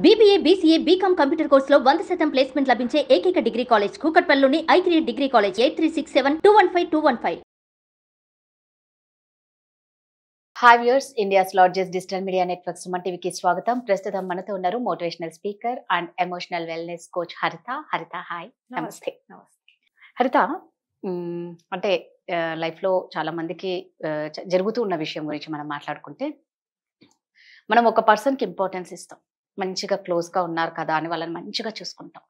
BBA, BCA, BCom computer కోర్సులో 100% placement లభించే ఏకైక డిగ్రీ కాలేజ్ కూకట్పల్లిలోని i3 degree college 8367215215. Hi viewers, India's largest digital media network Suman టీవీకి స్వాగతం. ప్రస్తుతం మనతో ఉన్నారు motivational speaker and emotional wellness coach Haritha. Hi, నమస్తే. హరిత, అంటే లైఫ్లో చాలా మందికి జరుగుతూ ఉన్న విషయం గురించి మనం మాట్లాడుకుంటే, మనం ఒక పర్సన్కి ఇంపార్టెన్స్ ఇస్తాం. మంచిగా క్లోజ్గా ఉన్నారు కదా అని వాళ్ళని మంచిగా చూసుకుంటాం.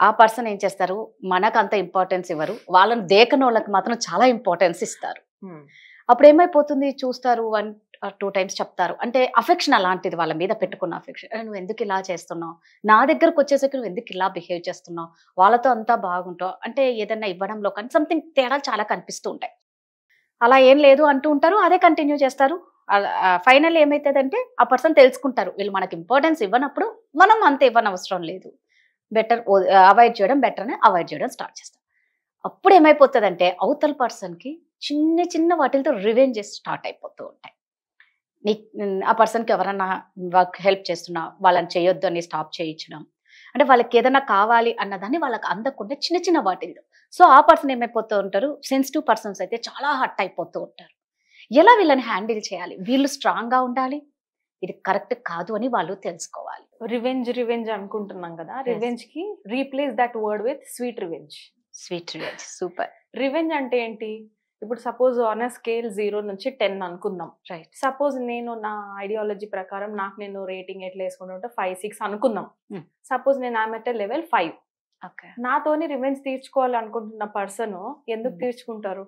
ఆ పర్సన్ ఏం చేస్తారు, మనకు అంత ఇంపార్టెన్స్ ఇవ్వరు, వాళ్ళని దేకని వాళ్ళకి మాత్రం చాలా ఇంపార్టెన్స్ ఇస్తారు. అప్పుడు ఏమైపోతుంది, చూస్తారు 1 or 2 times చెప్తారు. అంటే అఫెక్షన్ అలాంటిది, వాళ్ళ మీద పెట్టుకున్న అఫెక్షన్. నువ్వు ఎందుకు ఇలా చేస్తున్నావు, నా దగ్గరకు వచ్చేసరికి నువ్వు ఎందుకు ఇలా బిహేవ్ చేస్తున్నావు, వాళ్ళతో అంతా బాగుంటావు అంటే ఏదన్నా ఇవ్వడంలో కానీ సంథింగ్ తేడాలు చాలా కనిపిస్తూ ఉంటాయి. అలా ఏం లేదు అంటూ ఉంటారు, అదే కంటిన్యూ చేస్తారు. ఫైనల్ ఏమవుతుందంటే ఆ పర్సన్ తెలుసుకుంటారు, వీళ్ళు మనకి ఇంపార్టెన్స్ ఇవ్వనప్పుడు మనం అంత ఇవ్వనవసరం లేదు, బెటర్ అవాయిడ్ చేయడం బెటర్ అని అవాయిడ్ చేయడం స్టార్ట్ చేస్తాం. అప్పుడు ఏమైపోతుందంటే అవతల పర్సన్కి చిన్న చిన్న వాటితో రివెంజెస్ స్టార్ట్ అయిపోతూ ఉంటాయి. ఆ పర్సన్కి ఎవరన్నా వర్క్ హెల్ప్ చేస్తున్నా వాళ్ళని చేయొద్దు అని స్టాప్ చేయించడం, అంటే వాళ్ళకి ఏదైనా కావాలి అన్నదాన్ని వాళ్ళకి అందకుండా చిన్న చిన్న వాటిల్లో. సో ఆ పర్సన్ ఏమైపోతూ ఉంటారు, సెన్సిటివ్ పర్సన్స్ అయితే చాలా హర్ట్ అయిపోతూ ఉంటారు. ఎలా వీళ్ళని హ్యాండిల్ చేయాలి, వీళ్ళు స్ట్రాంగ్గా ఉండాలి, ఇది కరెక్ట్ కాదు అని వాళ్ళు తెలుసుకోవాలి. రివెంజ్ అనుకుంటున్నాం కదా, రివెంజ్ కి replace that word with sweet revenge. Super. Revenge అంటే ఏంటి, ఇప్పుడు సపోజ్ ఆన్ స్కేల్ 0 నుంచి 10 అనుకుందాం. రైట్. సపోజ్ నేను నా ఐడియాలజీ ప్రకారం నాకు నేను రేటింగ్ ఎట్లా వేసుకుంటుంటే 5-6 అనుకుందాం. సపోజ్ నేను ఆమె లెవెల్ 5. నాతోని రివెంజ్ తీర్చుకోవాలనుకుంటున్న పర్సన్ ఎందుకు తీర్చుకుంటారు,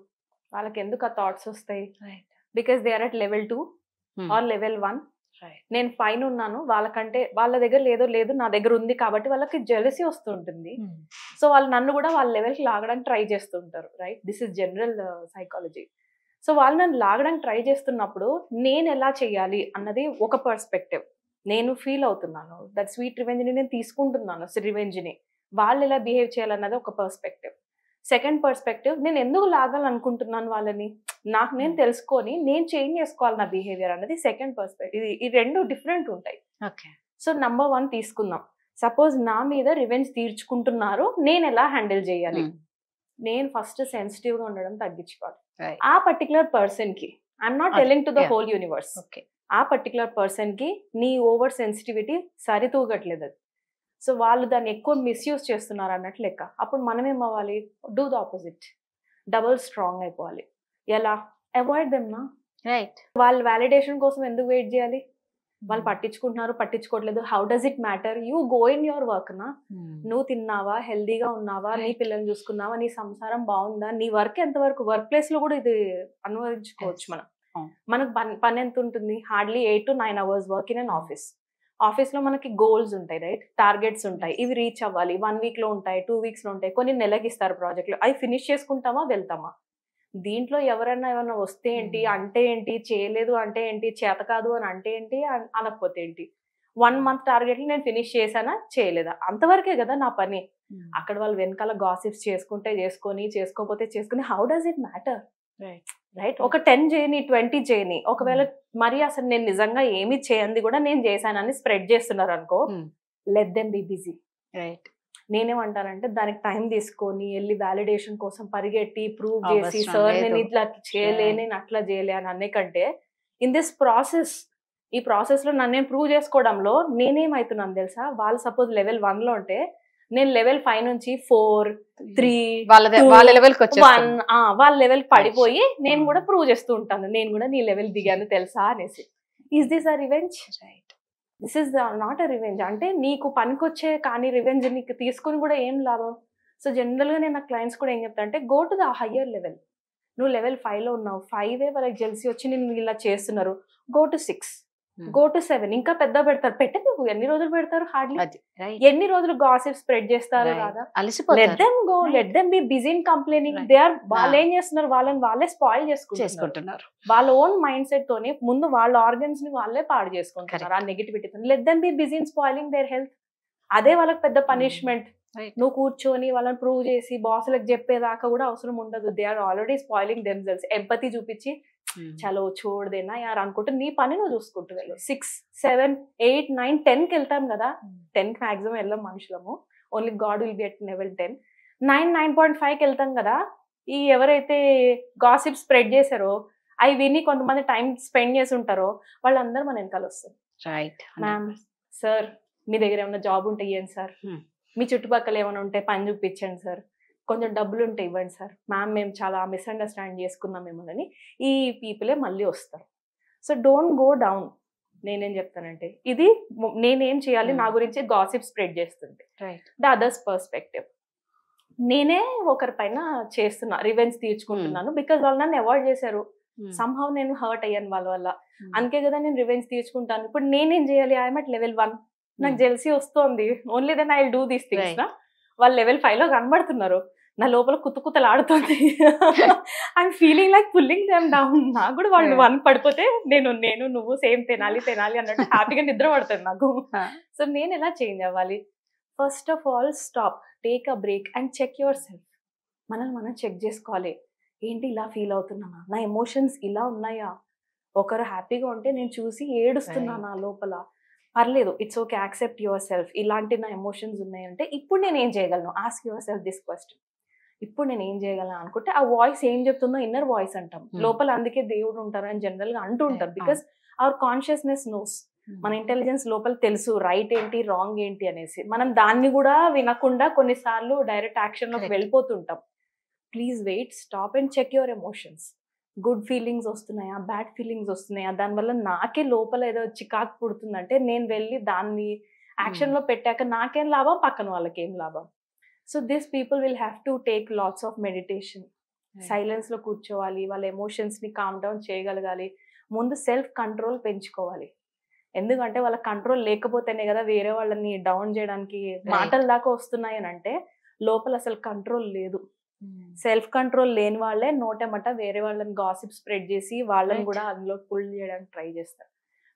వాళ్ళకి ఎందుకు ఆ థాట్స్ వస్తాయి, because they are at level 2 or level 1. నేను ఫైన్ ఉన్నాను, వాళ్ళకంటే వాళ్ళ దగ్గర లేదు నా దగ్గర ఉంది కాబట్టి వాళ్ళకి జెలసీ వస్తుంటుంది. సో వాళ్ళు నన్ను కూడా వాళ్ళ లెవెల్కి లాగడానికి ట్రై చేస్తుంటారు. Right, this is general psychology. So వాళ్ళు నన్ను లాగడానికి ట్రై చేస్తున్నప్పుడు నేను ఎలా చేయాలి అన్నది ఒక పర్స్పెక్టివ్. నేను ఫీల్ అవుతున్నాను దట్ స్వీట్ రివెంజ్ని నేను తీసుకుంటున్నాను, రివెంజ్ని వాళ్ళు ఎలా బిహేవ్ చేయాలన్నది ఒక పర్స్పెక్టివ్. సెకండ్ పర్స్పెక్టివ్, నేను ఎందుకు లాగాలనుకుంటున్నాను వాళ్ళని, నాకు నేను తెలుసుకొని నేను చేంజ్ చేసుకోవాలి నా బిహేవియర్ అన్నది సెకండ్ పర్స్పెక్టివ్. ఈ రెండు డిఫరెంట్ ఉంటాయి. సో నంబర్ 1 తీసుకుందాం. సపోజ్ నా మీద రివెంజ్ తీర్చుకుంటున్నారు, నేను ఎలా హ్యాండిల్ చేయాలి. నేను ఫస్ట్ సెన్సిటివ్గా ఉండడం తగ్గించుకోవాలి. ఆ పర్టికులర్ పర్సన్కి, I'm not telling to the whole universe, ఆ పర్టికులర్ పర్సన్కి నీ ఓవర్ సెన్సిటివిటీ సరితూగట్లేదు అది. సో వాళ్ళు దాన్ని ఎక్కువ మిస్యూజ్ చేస్తున్నారు అన్నట్లు లెక్క. అప్పుడు మనం ఏమవ్వాలి, do the opposite, double strong అయిపోవాలి. ఎలా, అవాయిడ్ దెమ్ నా. రైట్. వాళ్ళు వ్యాలిడేషన్ కోసం ఎందుకు వెయిట్ చేయాలి, వాళ్ళు పట్టించుకోవట్లేదు, how does it matter, you go in your work నా. నువ్వు తిన్నావా, హెల్దీగా ఉన్నావా, నీ పిల్లల్ని చూసుకున్నావా, నీ సంసారం బాగుందా, నీ వర్క్ ఎంతవరకు, వర్క్ ప్లేస్ లో కూడా ఇది అనుభవించుకోవచ్చు మనం. మనకు పని ఎంత ఉంటుంది, hardly 8 to 9 hours work in an ఆఫీస్లో మనకి గోల్స్ ఉంటాయి, రైట్, టార్గెట్స్ ఉంటాయి, ఇవి రీచ్ అవ్వాలి. 1 week లో ఉంటాయి, 2 weeks లో ఉంటాయి, కొన్ని నెలకి ఇస్తారు ప్రాజెక్టులు, అవి ఫినిష్ చేసుకుంటామా వెళ్తామా. దీంట్లో ఏమన్నా వస్తే ఏంటి, అంటే ఏంటి, చేయలేదు అంటే ఏంటి, చేత కాదు అని అంటే ఏంటి, అనకపోతే ఏంటి. 1 month టార్గెట్లు నేను ఫినిష్ చేశానా చేయలేదా, అంతవరకే కదా నా పని. అక్కడ వాళ్ళు వెనకాల గాసిప్స్ చేసుకుంటే చేసుకొని, చేసుకోకపోతే చేసుకుని, how does it matter. Right, ఒక 10 చేయని 20 చేయని, ఒకవేళ మరి అసలు నేను నిజంగా ఏమి చేయంది కూడా నేను చేశానని స్ప్రెడ్ చేస్తున్నారు అనుకో, let them be busy. Right, నేనేమంటానంటే దానికి టైం తీసుకొని వెళ్ళి వ్యాలిడేషన్ కోసం పరిగెట్టి ప్రూవ్ చేసి, సార్ నేను ఇట్లా చేయలే, నేను అట్లా చేయలే అని అనే కంటే, ఇన్ దిస్ ప్రాసెస్, ఈ ప్రాసెస్ లో నన్ను నేను ప్రూవ్ చేసుకోవడంలో నేనేమవుతున్నాను తెలుసా, వాళ్ళు సపోజ్ లెవెల్ 1 లో ఉంటే నేను లెవెల్ 5 నుంచి 4, 3, వాళ్ళ లెవెల్కి 1 వాళ్ళ లెవెల్ పడిపోయి నేను కూడా ప్రూవ్ చేస్తూ ఉంటాను, నేను కూడా నీ లెవెల్ దిగాను తెలుసా అనేసి. Is this a revenge? Right, this is not a revenge. అంటే నీకు పనికొచ్చే కానీ రివెంజ్ నీకు తీసుకుని కూడా ఏం లాభం. సో జనరల్గా నేను నా క్లయింట్స్ కూడా ఏం చెప్తా అంటే, go to the higher level. నువ్వు లెవెల్ 5లో ఉన్నావు, 5 వాళ్ళకి జెల్సీ వచ్చి నేను ఇలా చేస్తున్నారు, గో టు 6, గో టు 7, ఇంకా పెద్ద పెడతారు. నువ్వు ఎన్ని రోజులు పెడతారు, హార్డ్లీ ఎన్ని రోజులు గాసిప్ స్ప్రెడ్ చేస్తారు కదా. Let them go, let them be busy in complaining. వాళ్ళు ఏం చేస్తున్నారు, వాళ్ళే స్పాయిల్ చేసుకుంటున్నారు. వాళ్ళ ఓన్ మైండ్ సెట్ తోని ముందు వాళ్ళ ఆర్గన్స్ ని వాళ్ళే పాడు చేసుకుంటున్నారు ఆ నెగిటివిటీతో. Let them be busy in spoiling their health. అదే వాళ్ళకి పెద్ద పనిష్మెంట్. నువ్వు కూర్చొని వాళ్ళని ప్రూవ్ చేసి బాసులకు చెప్పేదాకా కూడా అవసరం ఉండదు. They are already spoiling themselves. Empathy చూపించి చలో చూడదేనా యార్ అనుకుంటూ నీ పని నువ్వు చూసుకుంటూ వెళ్ళు. 6, 7, 8, 9, 10కి వెళ్తాం కదా. 10కి మాక్సిమం వెళ్ళాం మనుషులము. Only God will be at level 10. 9, 9.5కి వెళ్తాం కదా. ఈ ఎవరైతే గాసిప్ స్ప్రెడ్ చేశారో అవి విని కొంతమంది టైం స్పెండ్ చేసి ఉంటారో వాళ్ళందరూ మన వెనకాల వస్తారు. రైట్ మ్యామ్, సార్ మీ దగ్గర ఏమైనా జాబ్ ఉంటే ఇవ్వండి సార్, మీ చుట్టుపక్కల ఏమైనా ఉంటే పని చూపించండి సార్, కొంచెం డబ్బులు ఉంటే ఇవ్వండి సార్, మ్యామ్ మేము చాలా మిస్అండర్స్టాండ్ చేసుకున్నాం మిమ్మల్ని, ఈ పీపులే మళ్ళీ వస్తారు. So don't go down. నేనేం చెప్తానంటే ఇది నేనేం చేయాలి, నా గురించి గాసిప్ స్ప్రెడ్ చేస్తుంది ద అదర్స్ పర్స్పెక్టివ్. నేనే ఒకరి పైన చేస్తున్నా, రివెంజ్ తీర్చుకుంటున్నాను బికాజ్ వాళ్ళు నన్ను అవాయిడ్ చేశారు. సంహౌ నేను హర్ట్ అయ్యాను వాళ్ళ వల్ల, అందుకే కదా నేను రివెంజ్ తీర్చుకుంటాను. ఇప్పుడు నేనేం చేయాలి? ఐఎమ్ అట్ లెవెల్ 1, నాకు జెల్సీ వస్తుంది. Only then I will do these things నా. వాళ్ళు లెవెల్ 5లో కనబడుతున్నారు, నా లోపల కుతుకుతలు ఆడుతుంది. I'm feeling like pulling them down. నాకు కూడా వాళ్ళు 1 పడిపోతే నేను నువ్వు సేమ్ తినాలి అన్నట్టు హ్యాపీగా నిద్ర పడుతుంది నాకు. సో నేను ఎలా చేంజ్ అవ్వాలి? First of all stop, take a break and check yourself. మనం చెక్ చేసుకోవాలి. ఏంటి ఇలా ఫీల్ అవుతున్నానా, నా ఎమోషన్స్ ఇలా ఉన్నాయా, ఒకరు హ్యాపీగా ఉంటే నేను చూసి ఏడుస్తున్నా నా లోపల, పర్లేదు, it's okay, accept your self. ఇలాంటి నా ఎమోషన్స్ ఉన్నాయంటే ఇప్పుడు నేను ఏం చేయగలను? Ask your self this question. ఇప్పుడు నేను ఏం చేయగలను అనుకుంటే ఆ వాయిస్ ఏం చెప్తుందో ఇన్నర్ వాయిస్ అంటాం లోపల. అందుకే దేవుడు ఉంటారు అని జనరల్ గా అంటూ ఉంటారు. బికాస్ అవర్ కాన్షియస్నెస్ నోస్, మన ఇంటెలిజెన్స్ లోపల తెలుసు రైట్ ఏంటి రాంగ్ ఏంటి అనేసి. మనం దాన్ని కూడా వినకుండా కొన్నిసార్లు డైరెక్ట్ యాక్షన్ లోకి వెళ్ళిపోతుంటాం. Please wait, stop and check your emotions. Good feelings వస్తున్నాయా, బ్యాడ్ ఫీలింగ్స్ వస్తున్నాయా, దానివల్ల నాకే లోపల ఏదో చికాకు పుడుతుందంటే నేను వెళ్ళి దాన్ని యాక్షన్ లో పెట్టాక నాకేం లాభం, పక్కన వాళ్ళకి ఏం లాభం. So this people will have to take lots of meditation. Silence లో కూర్చోవాలి, వాళ్ళ ఎమోషన్స్ ని కామ్ డౌన్ చేయగలగాలి. ముందు సెల్ఫ్ కంట్రోల్ పెంచుకోవాలి. ఎందుకంటే వాళ్ళ కంట్రోల్ లేకపోతేనే కదా వేరే వాళ్ళని డౌన్ చేయడానికి మాటల దాకా వస్తున్నాయి అని అంటే లోపల అసలు కంట్రోల్ లేదు. సెల్ఫ్ కంట్రోల్ లేని వాళ్ళే నోటెమట వేరే వాళ్ళని గాసిప్ స్ప్రెడ్ చేసి వాళ్ళని కూడా అందులో పుల్ చేయడానికి ట్రై చేస్తారు.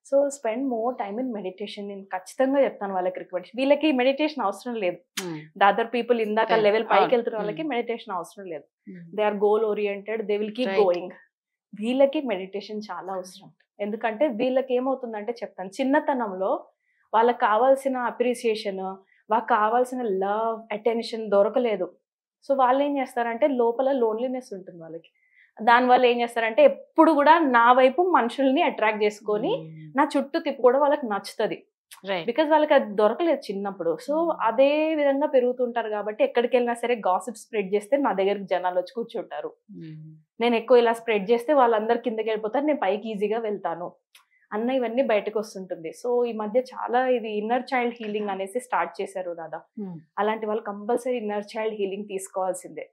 So spend more time in meditation. నేను ఖచ్చితంగా చెప్తాను వాళ్ళకి రికమెండ్. వీళ్ళకి మెడిటేషన్ అవసరం లేదు. ద అదర్ పీపుల్ ఇందాక లెవెల్ పైకి వెళ్తున్న వాళ్ళకి మెడిటేషన్ అవసరం లేదు. They are goal oriented, they will keep going. వీళ్ళకి మెడిటేషన్ చాలా అవసరం. ఎందుకంటే వీళ్ళకి ఏమవుతుందంటే చెప్తాను, చిన్నతనంలో వాళ్ళకి కావాల్సిన అప్రిసియేషన్, వాళ్ళకి కావాల్సిన లవ్, అటెన్షన్ దొరకలేదు. సో వాళ్ళు ఏం చేస్తారంటే లోపల లోన్లీనెస్ ఉంటుంది వాళ్ళకి. దానివల్ల ఏం చేస్తారంటే ఎప్పుడు కూడా నా వైపు మనుషుల్ని అట్రాక్ట్ చేసుకొని నా చుట్టూ తిప్పుకోవడం వాళ్ళకి నచ్చుతుంది. బికాజ్ వాళ్ళకి అది దొరకలేదు చిన్నప్పుడు. సో అదే విధంగా పెరుగుతుంటారు కాబట్టి ఎక్కడికి వెళ్ళినా సరే గాసిప్ స్ప్రెడ్ చేస్తే నా దగ్గరికి జనాలు వచ్చి కూర్చుంటారు. నేను ఎక్కువ ఇలా స్ప్రెడ్ చేస్తే వాళ్ళందరు కిందకి వెళ్ళిపోతారు, నేను పైకి ఈజీగా వెళ్తాను అన్న ఇవన్నీ బయటకు వస్తుంటుంది. సో ఈ మధ్య చాలా ఇది ఇన్నర్ చైల్డ్ హీలింగ్ అనేసి స్టార్ట్ చేశారు దాదా. అలాంటి వాళ్ళు కంపల్సరీ ఇన్నర్ చైల్డ్ హీలింగ్ తీసుకోవాల్సిందే.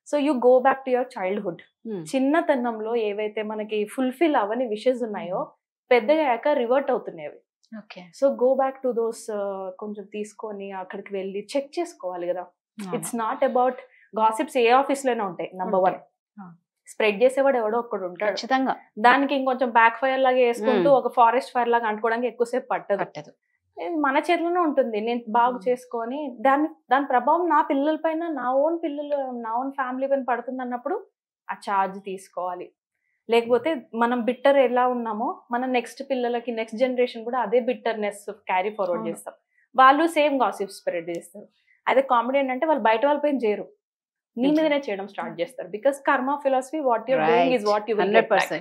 So you go back to your childhood. చిన్నతనంలో ఏవైతే మనకి ఫుల్ఫిల్ అవని విషెస్ ఉన్నాయో పెద్దగా అయ్యాక రివర్ట్ అవుతున్నాయి. So go back to those. కొంచెం తీసుకొని అక్కడికి వెళ్ళి చెక్ చేసుకోవాలి కదా. It's not about gossips A office లోనే ఉంటాయి. నంబర్ 1 స్ప్రెడ్ చేసేవాడు ఎవడో ఒక్కడు ఉంటాడు ఖచ్చితంగా. దానికి ఇంకొంచెం బ్యాక్ ఫైర్ లాగా వేసుకుంటూ ఒక ఫారెస్ట్ ఫైర్ లాగా అంటుకోవడానికి ఎక్కువసేపు పట్టదు. మన చేతిలోనే ఉంటుంది. నేను బాగు చేసుకొని దాని ప్రభావం నా పిల్లల పైన, నా ఓన్ పిల్లలు, నా ఓన్ ఫ్యామిలీ పైన పడుతుంది అన్నప్పుడు ఆ ఛార్జ్ తీసుకోవాలి. లేకపోతే మనం బిట్టర్ ఎలా ఉన్నామో మన నెక్స్ట్ పిల్లలకి, నెక్స్ట్ జనరేషన్ కూడా అదే బిట్టర్నెస్ క్యారీ ఫార్వర్డ్ చేస్తాం. వాళ్ళు సేమ్ గాసిప్ స్ప్రెడ్ చేస్తారు. అదే కామెడీ ఏంటంటే వాళ్ళు బయట వాళ్ళ పైన చేయరు, నీ మీదనే చేయడం స్టార్ట్ చేస్తారు. Because karma philosophy, what you're doing is what you will get back.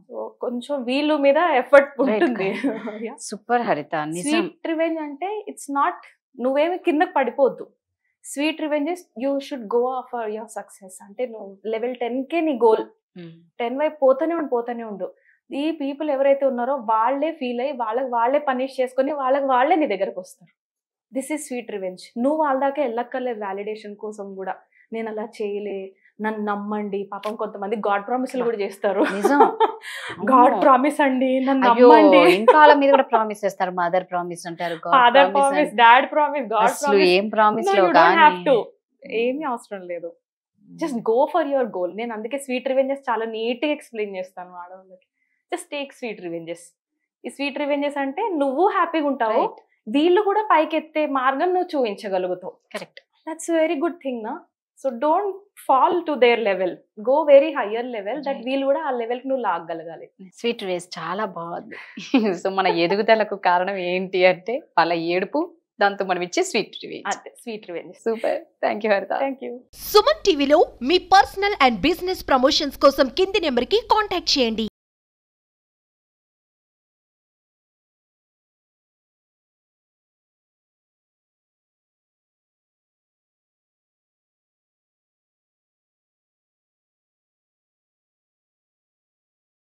So కొంచెం వీళ్ళు మీద ఎఫర్ట్ ఉంటుంది. సూపర్ హరిత. స్వీట్ రివెంజ్ అంటే ఇట్స్ నాట్, నువ్వేమి కిందకి పడిపోద్దు. Sweet revenges you should go for your success. అంటే నువ్వు లెవెల్ 10కే నీ గోల్, 10 వైపు పోతూనే ఉండు. ఈ పీపుల్ ఎవరైతే ఉన్నారో వాళ్ళే ఫీల్ అయ్యి వాళ్ళే పనిష్ చేసుకొని వాళ్ళే నీ దగ్గరకు వస్తారు. This is sweet revenge. నువ్వు వాళ్ళ దాకా వెళ్ళక్కర్లేదు వ్యాలిడేషన్ కోసం కూడా. నేను అలా చేయలే, నన్ను నమ్మండి. పాపం కొంతమంది గాడ్ ప్రామిస్లు కూడా చేస్తారు. గాడ్ ప్రామిస్ అండి, నన్ను నమ్మండి. ఇంకా వాళ్ళ మీద కూడా ప్రామిస్ చేస్తారు. మదర్ ప్రామిస్ అంటారు, father promise, dad promise, God promise. ఏం ప్రామిస్ ఏమీ అవసరం లేదు. Just go for your goal. నేను అందుకే స్వీట్ రివెంజెస్ చాలా నీట్ గా ఎక్స్ప్లెయిన్ చేస్తాను ఆడవాళ్ళకి. Just take sweet revenges. ఈ స్వీట్ రివెంజెస్ అంటే నువ్వు హ్యాపీగా ఉంటావు, వీళ్ళు కూడా పైకి ఎత్తే మార్గం నువ్వు చూపించగలుగుతావు. Correct. That's very good thing నా. So don't fall to their level, go very higher level, that Right. వీళ్ళు కూడా ఆ లెవెల్ కి నువ్వు లాగగలగాలి. స్వీట్ రివేంజ్ చాలా బాగుంది. సో మన ఎదుగుదలకు కారణం ఏంటి అంటే వాళ్ళ ఏడుపు, దాంతో మనం ఇచ్చే స్వీట్ రివేంజ్. అదే sweet revenge. Super, thank you Haritha. Thank you. Suman టీవీలో మీ పర్సనల్ అండ్ బిజినెస్ ప్రమోషన్స్ కోసం కింది నెంబర్కి కాంటాక్ట్ చేయండి.